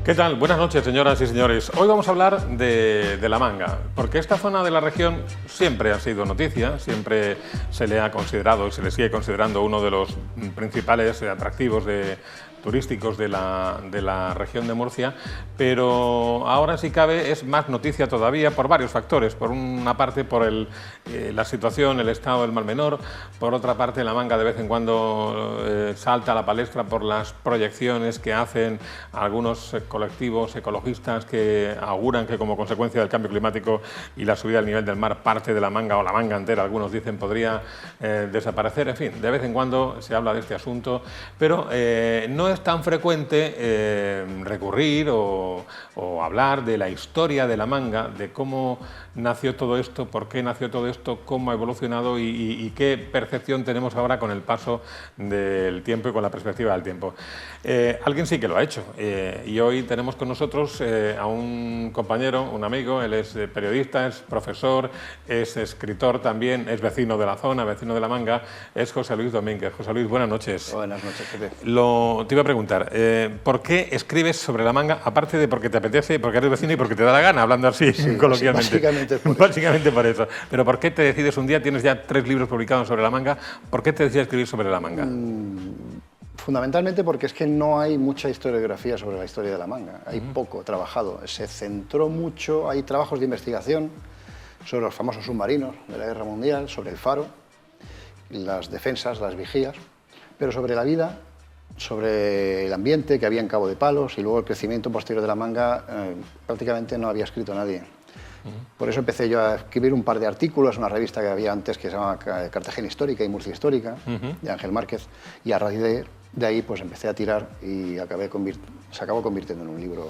¿Qué tal? Buenas noches, señoras y señores. Hoy vamos a hablar de La Manga, porque esta zona de la región siempre ha sido noticia, siempre se le ha considerado y se le sigue considerando uno de los principales atractivos turísticos de la región de Murcia, pero ahora, si cabe, es más noticia todavía por varios factores. Por una parte, por la situación, el estado del Mar Menor; por otra parte, La Manga de vez en cuando salta a la palestra por las proyecciones que hacen algunos colectivos ecologistas que auguran que, como consecuencia del cambio climático y la subida del nivel del mar, parte de La Manga, o La Manga entera, algunos dicen, podría desaparecer. En fin, de vez en cuando se habla de este asunto, pero no es tan frecuente recurrir o hablar de la historia de La Manga, de cómo nació todo esto, por qué nació todo esto, cómo ha evolucionado y qué percepción tenemos ahora con el paso del tiempo y con la perspectiva del tiempo. Alguien sí que lo ha hecho, y hoy tenemos con nosotros a un compañero, un amigo. Él es periodista, es profesor, es escritor también, es vecino de la zona, vecino de La Manga. Es José Luis Domínguez. José Luis, buenas noches. Buenas noches, Pepe. Te iba a preguntar, ¿por qué escribes sobre La Manga, aparte de porque te apetece, porque eres vecino y porque te da la gana, hablando así, sí, coloquialmente? Básicamente es por eso. Básicamente por eso. Pero ¿por qué te decides un día, tienes ya 3 libros publicados sobre La Manga, ¿por qué te decides escribir sobre La Manga? Fundamentalmente porque es que no hay mucha historiografía sobre la historia de La Manga, hay poco trabajado. Se centró mucho, hay trabajos de investigación sobre los famosos submarinos de la Guerra Mundial, sobre el Faro, las defensas, las vigías, pero sobre la vida, sobre el ambiente que había en Cabo de Palos y luego el crecimiento posterior de La Manga, prácticamente no había escrito nadie. Por eso empecé yo a escribir un par de artículos, una revista que había antes que se llamaba Cartagena Histórica y Murcia Histórica, de Ángel Márquez, y a raíz de ahí pues empecé a tirar y se acabó convirtiendo en un libro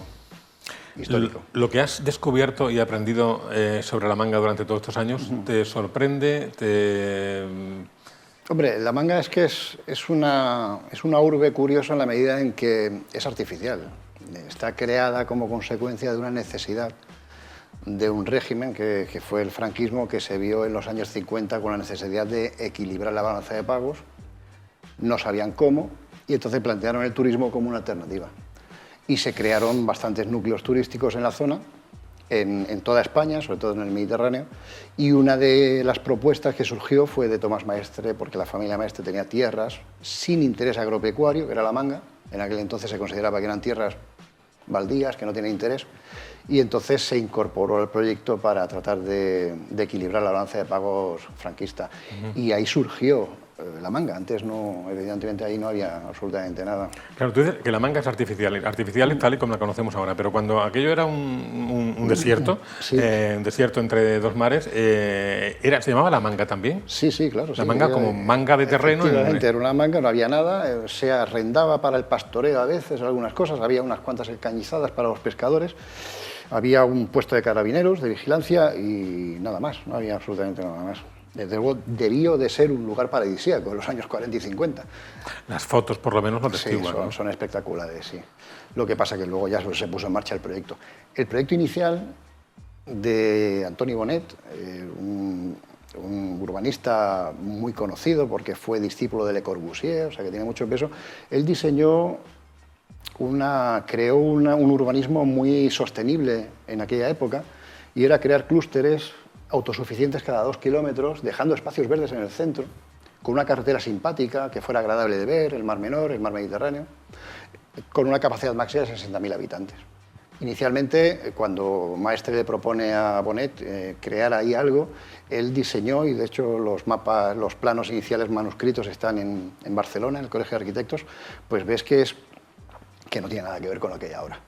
histórico. Lo que has descubierto y aprendido sobre La Manga durante todos estos años, ¿te sorprende? Hombre, La Manga es una urbe curiosa en la medida en que es artificial. Está creada como consecuencia de una necesidad de un régimen que fue el franquismo, que se vio en los años 50 con la necesidad de equilibrar la balanza de pagos. No sabían cómo y entonces plantearon el turismo como una alternativa. Y se crearon bastantes núcleos turísticos en la zona, en toda España, sobre todo en el Mediterráneo, y una de las propuestas que surgió fue de Tomás Maestre, porque la familia Maestre tenía tierras sin interés agropecuario, que era La Manga. En aquel entonces se consideraba que eran tierras baldías, que no tenían interés, y entonces se incorporó al proyecto para tratar de equilibrar la balanza de pagos franquista. Y ahí surgió La Manga. Antes no, evidentemente ahí no había absolutamente nada. Claro, tú dices que La Manga es artificial tal y como la conocemos ahora, pero cuando aquello era un desierto, sí. Un desierto entre dos mares, ¿se llamaba La Manga también? Sí, sí, claro. La Manga como manga de terreno. Efectivamente, era una manga, no había nada, se arrendaba para el pastoreo a veces, algunas cosas, había unas cuantas cañizadas para los pescadores, había un puesto de carabineros, de vigilancia y nada más, no había absolutamente nada más. Desde luego debió de ser un lugar paradisíaco en los años 40 y 50. Las fotos por lo menos lo atestiguan. Sí, son espectaculares, sí. Lo que pasa que luego ya se puso en marcha el proyecto. El proyecto inicial de Antoni Bonet, un urbanista muy conocido porque fue discípulo de Le Corbusier, o sea que tiene mucho peso, él diseñó, creó un urbanismo muy sostenible en aquella época, y era crear clústeres autosuficientes cada 2 kilómetros, dejando espacios verdes en el centro, con una carretera simpática, que fuera agradable de ver, el Mar Menor, el Mar Mediterráneo, con una capacidad máxima de 60.000 habitantes. Inicialmente, cuando Maestre le propone a Bonet crear ahí algo, él diseñó, y de hecho los mapas, los planos iniciales manuscritos están en Barcelona, en el Colegio de Arquitectos, pues ves que no tiene nada que ver con lo que hay ahora.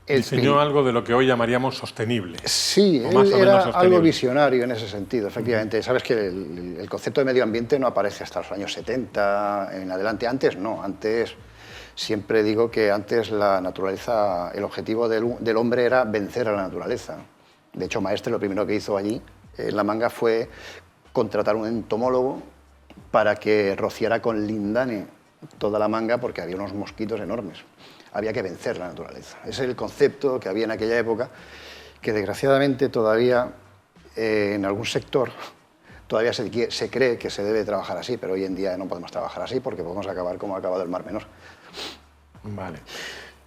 Diseñó algo de lo que hoy llamaríamos sostenible. Sí, él era algo visionario en ese sentido, efectivamente. Sabes que el concepto de medio ambiente no aparece hasta los años 70 en adelante. Antes no, antes siempre digo que antes la naturaleza, el objetivo del hombre era vencer a la naturaleza. De hecho, Maestre lo primero que hizo allí en La Manga fue contratar un entomólogo para que rociara con lindane toda La Manga, porque había unos mosquitos enormes. Había que vencer la naturaleza. Ese es el concepto que había en aquella época, que desgraciadamente todavía en algún sector todavía se cree que se debe trabajar así, pero hoy en día no podemos trabajar así porque podemos acabar como ha acabado el Mar Menor. Vale.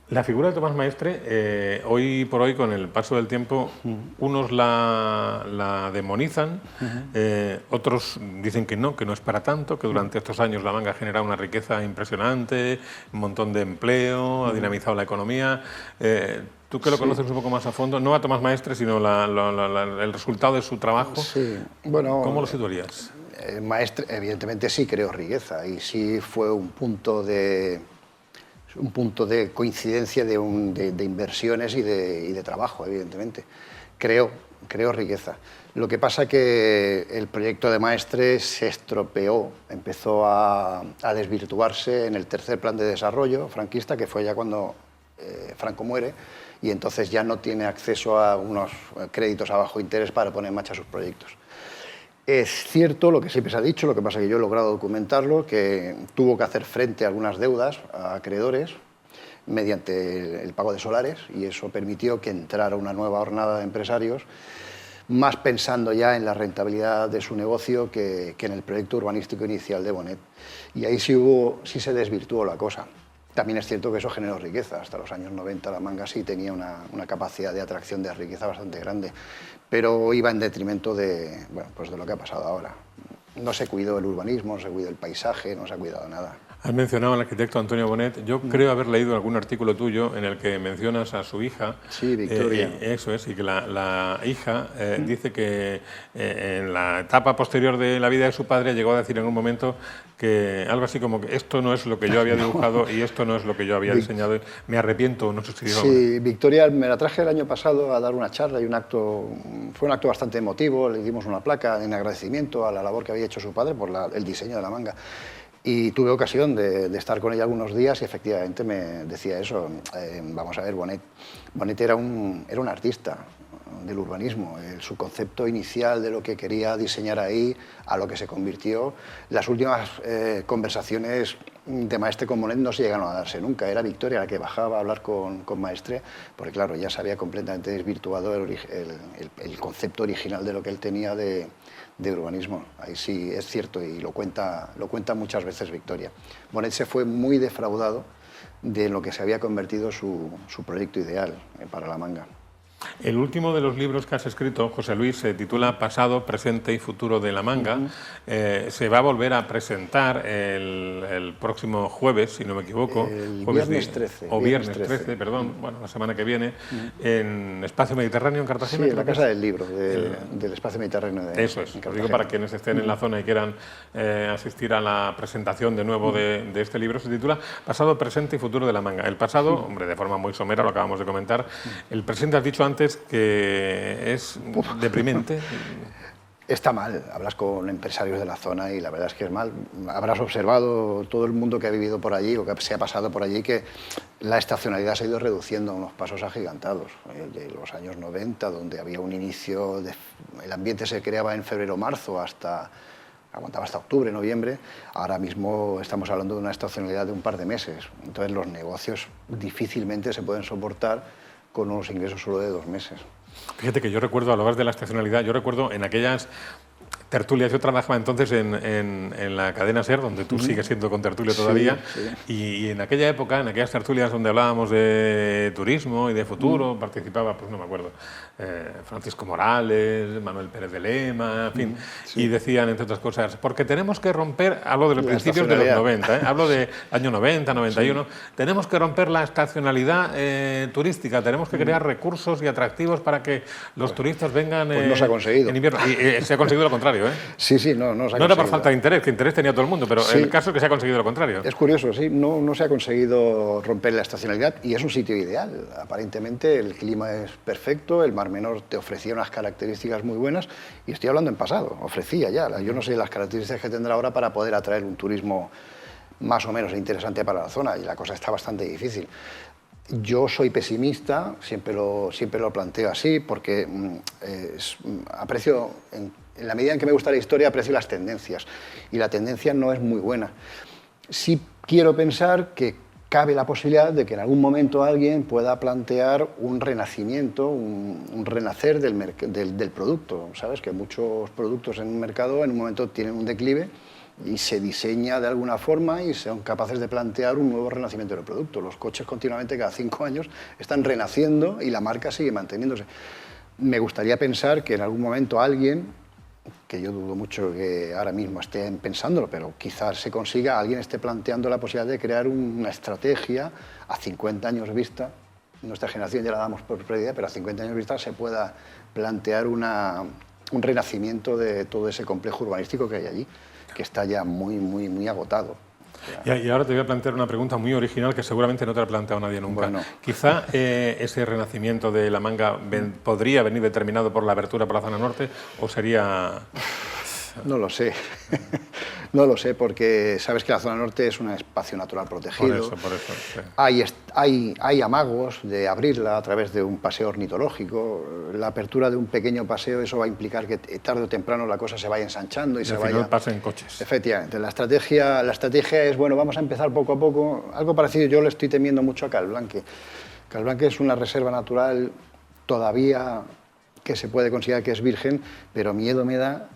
La figura de Tomás Maestre, hoy por hoy, con el paso del tiempo, unos la demonizan, otros dicen que no es para tanto, que durante estos años la manga ha generado una riqueza impresionante, un montón de empleo, ha dinamizado la economía. Tú que lo conoces un poco más a fondo, no a Tomás Maestre, sino el resultado de su trabajo, Sí, bueno, ¿cómo lo situarías? Maestre, evidentemente sí creó riqueza y sí fue un punto de coincidencia de inversiones y de trabajo, evidentemente. Creó riqueza. Lo que pasa que el proyecto de Maestre se estropeó, empezó a desvirtuarse en el tercer plan de desarrollo franquista, que fue ya cuando Franco muere, y entonces ya no tiene acceso a unos créditos a bajo interés para poner en marcha sus proyectos. Es cierto lo que siempre se ha dicho, lo que pasa es que yo he logrado documentarlo, que tuvo que hacer frente a algunas deudas a acreedores mediante el pago de solares, y eso permitió que entrara una nueva hornada de empresarios, más pensando ya en la rentabilidad de su negocio que en el proyecto urbanístico inicial de Bonet. Y ahí sí se desvirtuó la cosa. También es cierto que eso generó riqueza. Hasta los años 90 la manga sí tenía una capacidad de atracción de riqueza bastante grande, pero iba en detrimento de lo que ha pasado ahora. No se cuidó el urbanismo, no se cuidó el paisaje, no se ha cuidado nada. Has mencionado al arquitecto Antonio Bonet. Yo creo haber leído algún artículo tuyo en el que mencionas a su hija. Sí, Victoria. Eso es, y que la hija dice que en la etapa posterior de la vida de su padre llegó a decir en un momento que algo así como que esto no es lo que yo había dibujado y esto no es lo que yo había diseñado. Me arrepiento, no sé si digo. Sí, Victoria me la traje el año pasado a dar una charla y fue un acto bastante emotivo. Le dimos una placa en agradecimiento a la labor que había hecho su padre por el diseño de la manga. Y tuve ocasión de estar con ella algunos días y efectivamente me decía eso. Vamos a ver, Bonet era un artista del urbanismo. Su concepto inicial de lo que quería diseñar ahí, a lo que se convirtió. Las últimas conversaciones de Maestre con Bonet no se llegaron a darse nunca. Era Victoria la que bajaba a hablar con Maestre, porque claro, ya se había completamente desvirtuado el concepto original de lo que él tenía de urbanismo. Ahí sí es cierto y lo cuenta muchas veces Victoria. Bonet se fue muy defraudado de lo que se había convertido su proyecto ideal para la manga. El último de los libros que has escrito, José Luis, se titula Pasado, Presente y Futuro de la Manga. Se va a volver a presentar el próximo jueves, si no me equivoco. Viernes 13. O viernes 13, perdón, bueno, la semana que viene, en Espacio Mediterráneo, en Cartagena. Sí, en la Casa del Libro, del Espacio Mediterráneo. Eso es, lo digo para quienes estén en la zona y quieran asistir a la presentación de nuevo de este libro. Se titula Pasado, Presente y Futuro de la Manga. El pasado, hombre, de forma muy somera, lo acabamos de comentar. El presente, has dicho antes que es deprimente. Está mal, hablas con empresarios de la zona y la verdad es que es mal. Habrás observado, todo el mundo que ha vivido por allí o que se ha pasado por allí, que la estacionalidad se ha ido reduciendo a unos pasos agigantados. De los años 90, donde había un inicio, el ambiente se creaba en febrero o marzo aguantaba hasta octubre, noviembre. Ahora mismo estamos hablando de una estacionalidad de un par de meses. Entonces los negocios difícilmente se pueden soportar con unos ingresos solo de 2 meses. Fíjate que yo recuerdo, a lo largo de la estacionalidad, yo recuerdo en aquellas tertulias, yo trabajaba entonces en la cadena SER, donde tú sigues siendo contertulio todavía, y en aquella época, en aquellas tertulias donde hablábamos de turismo y de futuro, participaba, pues no me acuerdo, Francisco Morales, Manuel Pérez de Lema, en fin, y decían, entre otras cosas, porque tenemos que romper, hablo de los principios de los 90, hablo de año 90, 91, tenemos que romper la estacionalidad turística, tenemos que crear recursos y atractivos para que los turistas vengan pues no se ha conseguido. En invierno. Y se ha conseguido lo contrario, ¿eh? Sí, no se ha conseguido. No era por falta de interés, que interés tenía todo el mundo, pero el caso es que se ha conseguido lo contrario. Es curioso, sí, no se ha conseguido romper la estacionalidad y es un sitio ideal. Aparentemente el clima es perfecto, el Mar Menor te ofrecía unas características muy buenas y estoy hablando en pasado, ofrecía ya. Yo no sé las características que tendrá ahora para poder atraer un turismo más o menos interesante para la zona y la cosa está bastante difícil. Yo soy pesimista, siempre lo planteo así, porque aprecio, en la medida en que me gusta la historia, aprecio las tendencias, y la tendencia no es muy buena. Sí quiero pensar que cabe la posibilidad de que en algún momento alguien pueda plantear un renacimiento, un renacer del producto. Sabes que muchos productos en un mercado en un momento tienen un declive y se diseña de alguna forma y son capaces de plantear un nuevo renacimiento del producto. Los coches continuamente, cada 5 años, están renaciendo y la marca sigue manteniéndose. Me gustaría pensar que en algún momento alguien, que yo dudo mucho que ahora mismo estén pensándolo, pero quizás se consiga, alguien esté planteando la posibilidad de crear una estrategia a 50 años vista. Nuestra generación ya la damos por perdida, pero a 50 años vista se pueda plantear un renacimiento de todo ese complejo urbanístico que hay allí, que está ya muy agotado. Y ahora te voy a plantear una pregunta muy original que seguramente no te la ha planteado nadie nunca. Bueno. Quizá ese renacimiento de La Manga podría venir determinado por la abertura por la zona norte, o sería... No lo sé. No lo sé, porque sabes que la zona norte es un espacio natural protegido. Por eso. Sí. Hay amagos de abrirla a través de un paseo ornitológico. La apertura de un pequeño paseo, eso va a implicar que tarde o temprano la cosa se vaya ensanchando y se vaya... Al final pasen coches. Efectivamente. La estrategia es, bueno, vamos a empezar poco a poco. Algo parecido, yo le estoy temiendo mucho a Calblanque. Calblanque es una reserva natural todavía que se puede considerar que es virgen, pero miedo me da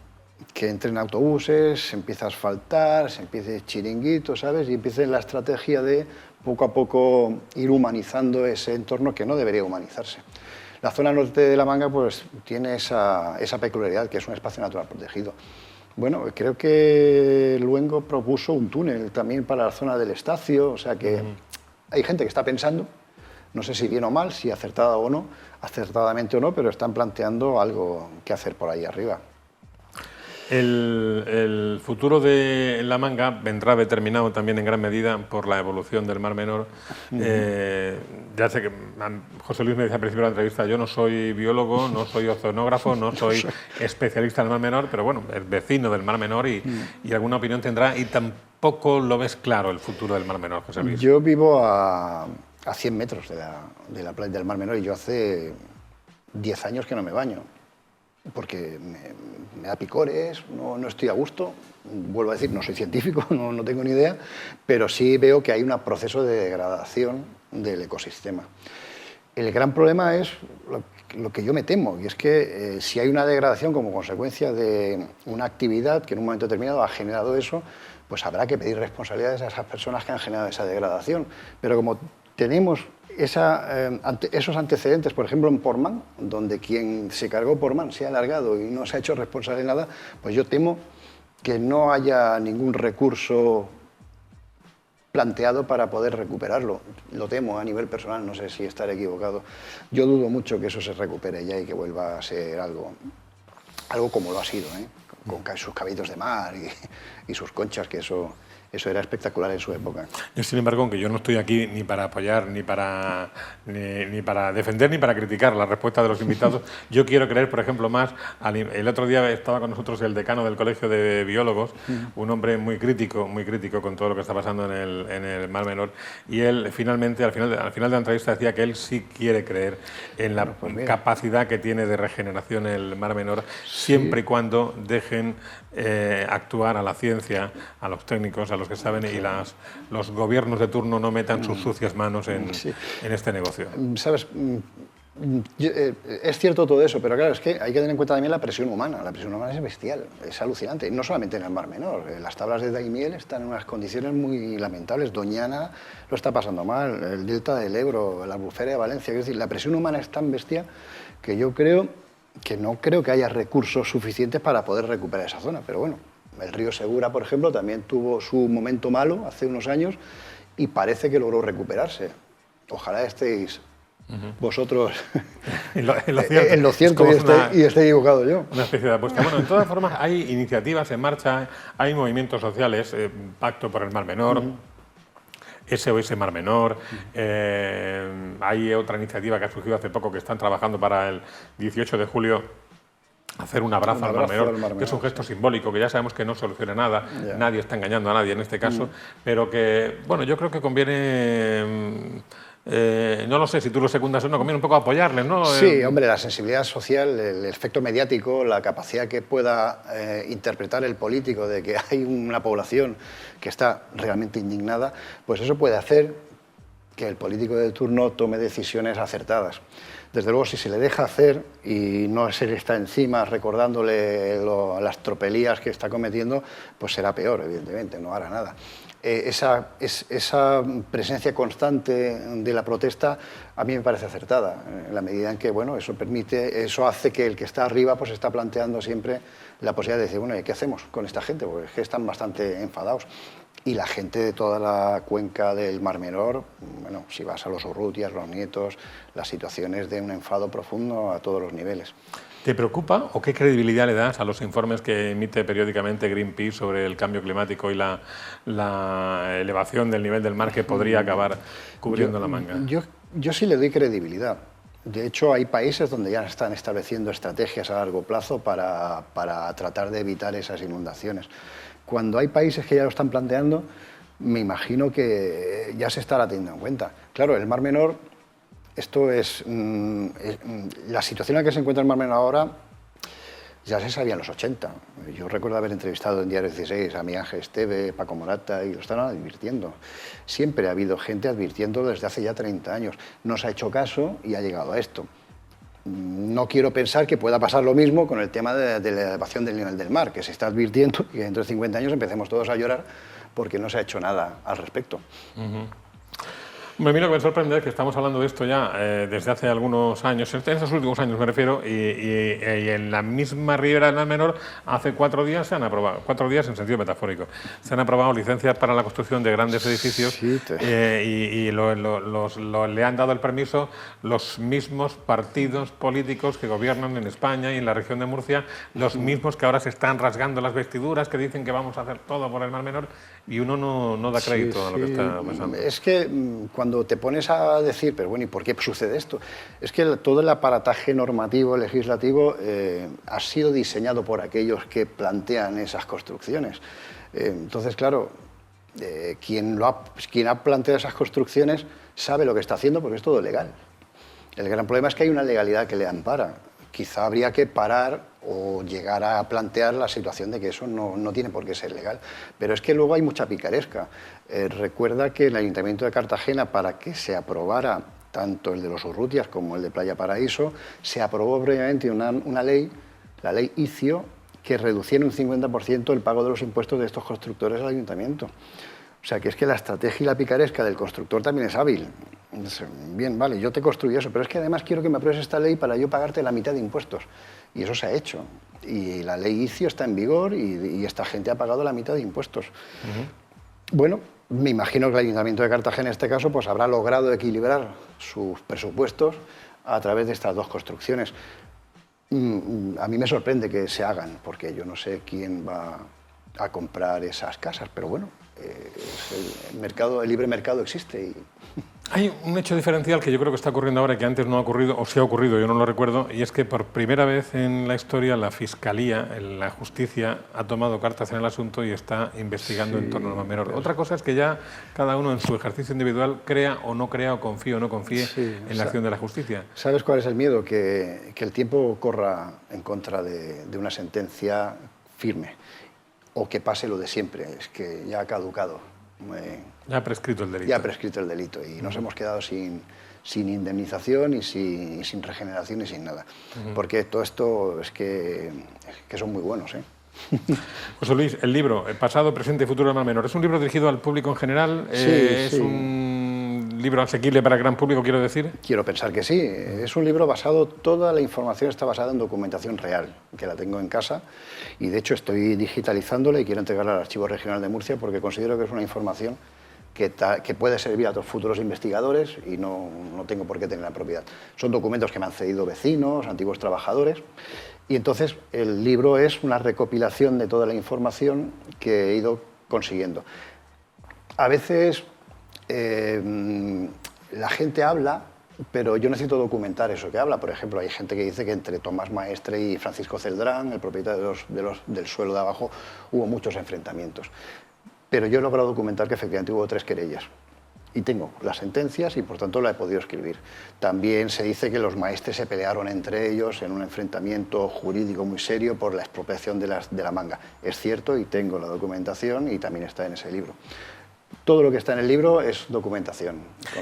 que entren autobuses, se empieza a asfaltar, se empiece chiringuito, ¿sabes? Y empiece la estrategia de poco a poco ir humanizando ese entorno que no debería humanizarse. La zona norte de La Manga pues tiene esa peculiaridad, que es un espacio natural protegido. Bueno, creo que Luengo propuso un túnel también para la zona del Estacio, o sea que hay gente que está pensando, no sé si bien o mal, si acertadamente o no, pero están planteando algo que hacer por ahí arriba. El futuro de La Manga vendrá determinado también en gran medida por la evolución del Mar Menor. Ya sé que José Luis me decía al principio de la entrevista, yo no soy biólogo, no soy oceanógrafo, no soy especialista en el Mar Menor, pero bueno, es vecino del Mar Menor y alguna opinión tendrá, y tampoco lo ves claro el futuro del Mar Menor, José Luis. Yo vivo a 100 metros de la playa del Mar Menor y yo hace 10 años que no me baño, porque me da picores, no estoy a gusto. Vuelvo a decir, no soy científico, no tengo ni idea, pero sí veo que hay un proceso de degradación del ecosistema. El gran problema es lo que yo me temo, y es que si hay una degradación como consecuencia de una actividad que en un momento determinado ha generado eso, pues habrá que pedir responsabilidades a esas personas que han generado esa degradación. Pero como tenemos esos antecedentes, por ejemplo, en Portmán, donde quien se cargó Portmán se ha alargado y no se ha hecho responsable de nada, pues yo temo que no haya ningún recurso planteado para poder recuperarlo. Lo temo a nivel personal, no sé si estaré equivocado. Yo dudo mucho que eso se recupere ya y que vuelva a ser algo como lo ha sido, con sus caballitos de mar y sus conchas, que eso era espectacular en su época. Yo, sin embargo, aunque yo no estoy aquí ni para apoyar, ni para defender, ni para criticar la respuesta de los invitados, yo quiero creer, por ejemplo, más... El otro día estaba con nosotros el decano del Colegio de Biólogos, un hombre muy crítico con todo lo que está pasando en el Mar Menor, y él finalmente, al final de la entrevista, decía que él sí quiere creer en la capacidad que tiene de regeneración el Mar Menor, siempre y cuando dejen actuar a la ciencia, a los técnicos, a los que saben, y los gobiernos de turno no metan sus sucias manos en este negocio. ¿Sabes? Es cierto todo eso, pero claro, es que hay que tener en cuenta también la presión humana. La presión humana es bestial, es alucinante, no solamente en el Mar Menor. Las tablas de Daimiel están en unas condiciones muy lamentables. Doñana lo está pasando mal, el delta del Ebro, la Albufera de Valencia. Es decir, la presión humana es tan bestia que yo no creo que haya recursos suficientes para poder recuperar esa zona, pero bueno. El río Segura, por ejemplo, también tuvo su momento malo hace unos años y parece que logró recuperarse. Ojalá estéis vosotros en lo cierto y esté equivocado yo. Una especie de apuesta. Bueno, en todas formas hay iniciativas en marcha, hay movimientos sociales, Pacto por el Mar Menor, SOS Mar Menor, hay otra iniciativa que ha surgido hace poco que están trabajando para el 18 de julio, hacer un abrazo al Mar Menor, que es un gesto simbólico, que ya sabemos que no soluciona nada, nadie está engañando a nadie en este caso, pero que, bueno, yo creo que conviene, no lo sé si tú lo secundas o no, conviene un poco apoyarles, ¿no? Sí, hombre, la sensibilidad social, el efecto mediático, la capacidad que pueda interpretar el político de que hay una población que está realmente indignada, pues eso puede hacer que el político de turno tome decisiones acertadas. Desde luego, si se le deja hacer y no se le está encima recordándole las tropelías que está cometiendo, pues será peor, evidentemente, no hará nada. Esa presencia constante de la protesta a mí me parece acertada, en la medida en que bueno, eso hace que el que está arriba pues está planteando siempre la posibilidad de decir, bueno, ¿y qué hacemos con esta gente? Porque es que están bastante enfadados. Y la gente de toda la cuenca del Mar Menor, bueno, si vas a los Urrutias, los Nietos, la situación es de un enfado profundo a todos los niveles. ¿Te preocupa o qué credibilidad le das a los informes que emite periódicamente Greenpeace sobre el cambio climático y la elevación del nivel del mar que podría acabar cubriendo la Manga? Yo sí le doy credibilidad. De hecho, hay países donde ya están estableciendo estrategias a largo plazo para tratar de evitar esas inundaciones. Cuando hay países que ya lo están planteando, me imagino que ya se estará teniendo en cuenta. Claro, el Mar Menor, esto es la situación en la que se encuentra el Mar Menor ahora, ya se sabía en los 80. Yo recuerdo haber entrevistado en Diario 16 a Miguel Ángel Esteve, Paco Morata, y lo estaban advirtiendo. Siempre ha habido gente advirtiendo desde hace ya 30 años. No se ha hecho caso y ha llegado a esto. No quiero pensar que pueda pasar lo mismo con el tema de la elevación del nivel del mar, que se está advirtiendo y que dentro de 50 años empecemos todos a llorar porque no se ha hecho nada al respecto. Me mira que me sorprende que estamos hablando de esto ya desde hace algunos años, en estos últimos años me refiero, y en la misma Ribera del Mar Menor hace 4 días se han aprobado, 4 días en sentido metafórico, se han aprobado licencias para la construcción de grandes edificios y le han dado el permiso los mismos partidos políticos que gobiernan en España y en la región de Murcia, los mismos que ahora se están rasgando las vestiduras, que dicen que vamos a hacer todo por el Mar Menor, y uno no da crédito a lo que está pasando. Es que cuando te pones a decir, pero bueno, ¿y por qué sucede esto? Es que todo el aparataje normativo, legislativo, ha sido diseñado por aquellos que plantean esas construcciones. Entonces, claro, quien ha planteado esas construcciones sabe lo que está haciendo porque es todo legal. El gran problema es que hay una legalidad que le ampara. Quizá habría que parar o llegar a plantear la situación de que eso no tiene por qué ser legal. Pero es que luego hay mucha picaresca. Recuerda que el Ayuntamiento de Cartagena, para que se aprobara tanto el de los Urrutias como el de Playa Paraíso, se aprobó previamente una ley, la ley ICIO, que reduciera un 50% el pago de los impuestos de estos constructores al Ayuntamiento. O sea, que es que la estrategia y la picaresca del constructor también es hábil. Bien, vale, yo te construyo eso, pero es que además quiero que me apruebes esta ley para yo pagarte la mitad de impuestos. Y eso se ha hecho. Y la ley ICIO está en vigor y esta gente ha pagado la mitad de impuestos. Bueno, me imagino que el Ayuntamiento de Cartagena en este caso pues habrá logrado equilibrar sus presupuestos a través de estas 2 construcciones. A mí me sorprende que se hagan, porque yo no sé quién va a comprar esas casas, pero bueno, el libre mercado existe. Hay un hecho diferencial que yo creo que está ocurriendo ahora y que antes no ha ocurrido, o sí ha ocurrido, yo no lo recuerdo, y es que por primera vez en la historia la Fiscalía, la Justicia, ha tomado cartas en el asunto y está investigando en torno al Mar Menor. Otra cosa es que ya cada uno en su ejercicio individual crea o no crea o confíe o no confíe en la acción de la justicia. ¿Sabes cuál es el miedo? Que el tiempo corra en contra de una sentencia firme. O que pase lo de siempre, es que ya ha caducado. Ya ha prescrito el delito. Ya ha prescrito el delito y nos hemos quedado sin indemnización y sin regeneración y sin nada. Porque todo esto es que son muy buenos. José Luis, el libro Pasado, Presente y Futuro del Mar Menor, ¿es un libro dirigido al público en general? ¿Es un libro asequible para el gran público, quiero decir? Quiero pensar que sí. Es un libro basado, toda la información está basada en documentación real, que la tengo en casa, y de hecho estoy digitalizándola y quiero entregarla al Archivo Regional de Murcia porque considero que es una información que puede servir a otros futuros investigadores y no tengo por qué tener la propiedad. Son documentos que me han cedido vecinos, antiguos trabajadores, y entonces el libro es una recopilación de toda la información que he ido consiguiendo. A veces la gente habla, pero yo necesito documentar eso que habla. Por ejemplo, hay gente que dice que entre Tomás Maestre y Francisco Celdrán, el propietario del suelo de abajo, hubo muchos enfrentamientos. Pero yo he logrado documentar que efectivamente hubo 3 querellas. Y tengo las sentencias y por tanto la he podido escribir. También se dice que los maestres se pelearon entre ellos en un enfrentamiento jurídico muy serio por la expropiación de la manga. Es cierto y tengo la documentación y también está en ese libro. todo lo que está en el libro es documentación.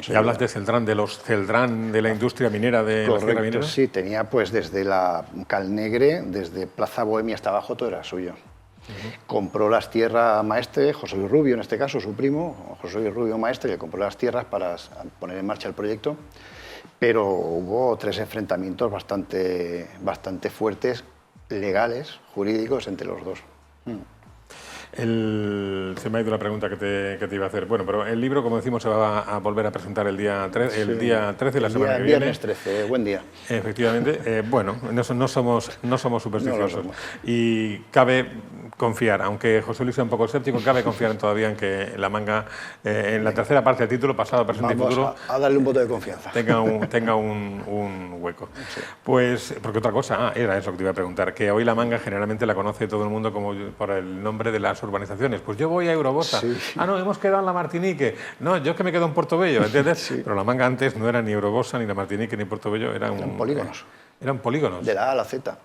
Y hablas de Celdrán, de los Celdrán de la industria minera de la Sierra Minera. Sí, tenía pues desde la Cal Negre, desde Plaza Bohemia hasta abajo, todo era suyo. Compró las tierras Maestre, José Luis Rubio en este caso, su primo, José Luis Rubio Maestre, que compró las tierras para poner en marcha el proyecto, pero hubo 3 enfrentamientos bastante fuertes, legales, jurídicos, entre los dos. Se me ha ido la pregunta que te iba a hacer. Bueno, pero el libro, como decimos, se va a volver a presentar el día 13 de la semana que viene. Viernes 13, buen día. Efectivamente. Bueno, no somos supersticiosos. No. Y cabe confiar, aunque José Luis sea un poco escéptico, cabe confiar todavía en que La Manga, en la tercera parte del título, pasado, presente y futuro, a darle un voto de confianza. tenga un hueco. Sí. Pues, porque otra cosa, era eso que te iba a preguntar, que hoy La Manga generalmente la conoce todo el mundo como por el nombre de las urbanizaciones. Pues yo voy a Eurobosa. Sí. Ah, no, hemos quedado en la Martinique. No, yo es que me quedo en Portobello, ¿entiendes? Sí. Pero La Manga antes no era ni Eurobosa, ni la Martinique, ni Portobello, eran polígonos. Eran polígonos. De la A a la Z.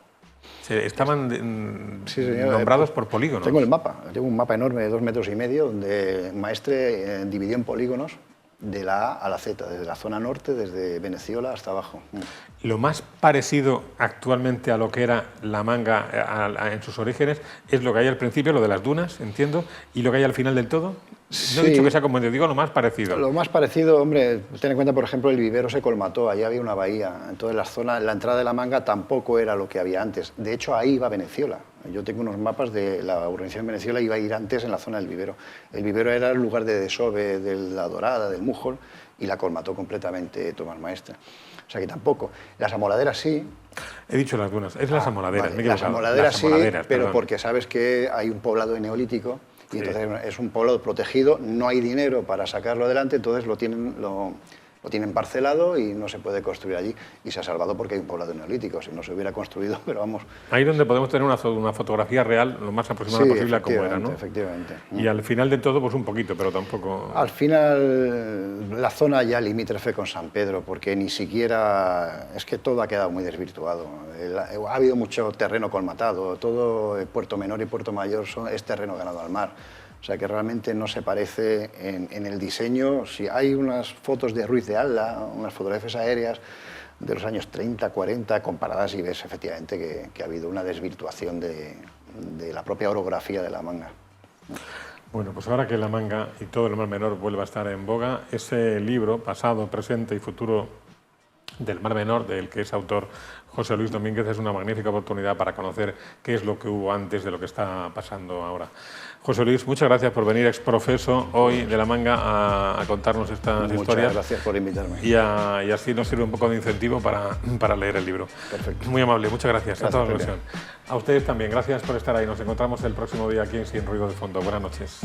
Estaban nombrados por polígonos. Tengo el mapa, tengo un mapa enorme de 2,5 metros, donde Maestre dividió en polígonos de la A a la Z, desde la zona norte, desde Veneciola hasta abajo. Lo más parecido actualmente a lo que era La Manga en sus orígenes es lo que hay al principio, lo de las dunas, entiendo, y lo que hay al final del todo. No he dicho que sea como yo digo, lo más parecido. Lo más parecido, hombre, ten en cuenta, por ejemplo, el vivero se colmató, allí había una bahía, entonces la entrada de La Manga tampoco era lo que había antes. De hecho, ahí iba Veneciola. Yo tengo unos mapas de la urbanización de Veneciola, iba a ir antes en la zona del vivero. El vivero era el lugar de desove de La Dorada, del Mújol, y la colmató completamente Tomás Maestre. O sea que tampoco. Las amoladeras sí. He dicho las dunas, es las amoladeras. Vale. Las amoladeras sí, pero porque sabes que hay un poblado neolítico y entonces es un poblado protegido, no hay dinero para sacarlo adelante, entonces lo tienen parcelado y no se puede construir allí. Y se ha salvado porque hay un poblado neolítico, si no se hubiera construido, pero vamos... Ahí donde podemos tener una fotografía real lo más aproximada posible a cómo era, ¿no? Efectivamente. Y al final de todo, pues un poquito, pero tampoco... Al final, la zona ya limítrofe con San Pedro, porque ni siquiera... Es que todo ha quedado muy desvirtuado. Ha habido mucho terreno colmatado, todo Puerto Menor y Puerto Mayor es terreno ganado al mar. O sea que realmente no se parece en el diseño. Si hay unas fotos de Ruiz de Alda, unas fotografías aéreas de los años 30, 40, comparadas y ves efectivamente que ha habido una desvirtuación de la propia orografía de La Manga. Bueno, pues ahora que La Manga y todo el Mar Menor vuelva a estar en boga, ese libro, Pasado, Presente y Futuro del Mar Menor, del que es autor José Luis Domínguez, es una magnífica oportunidad para conocer qué es lo que hubo antes de lo que está pasando ahora. José Luis, muchas gracias por venir exprofeso hoy de La Manga a contarnos estas historias. Muchas gracias por invitarme. Y así nos sirve un poco de incentivo para leer el libro. Perfecto. Muy amable, muchas gracias. A toda la versión. A ustedes también, gracias por estar ahí. Nos encontramos el próximo día aquí en Sin Ruido de Fondo. Buenas noches.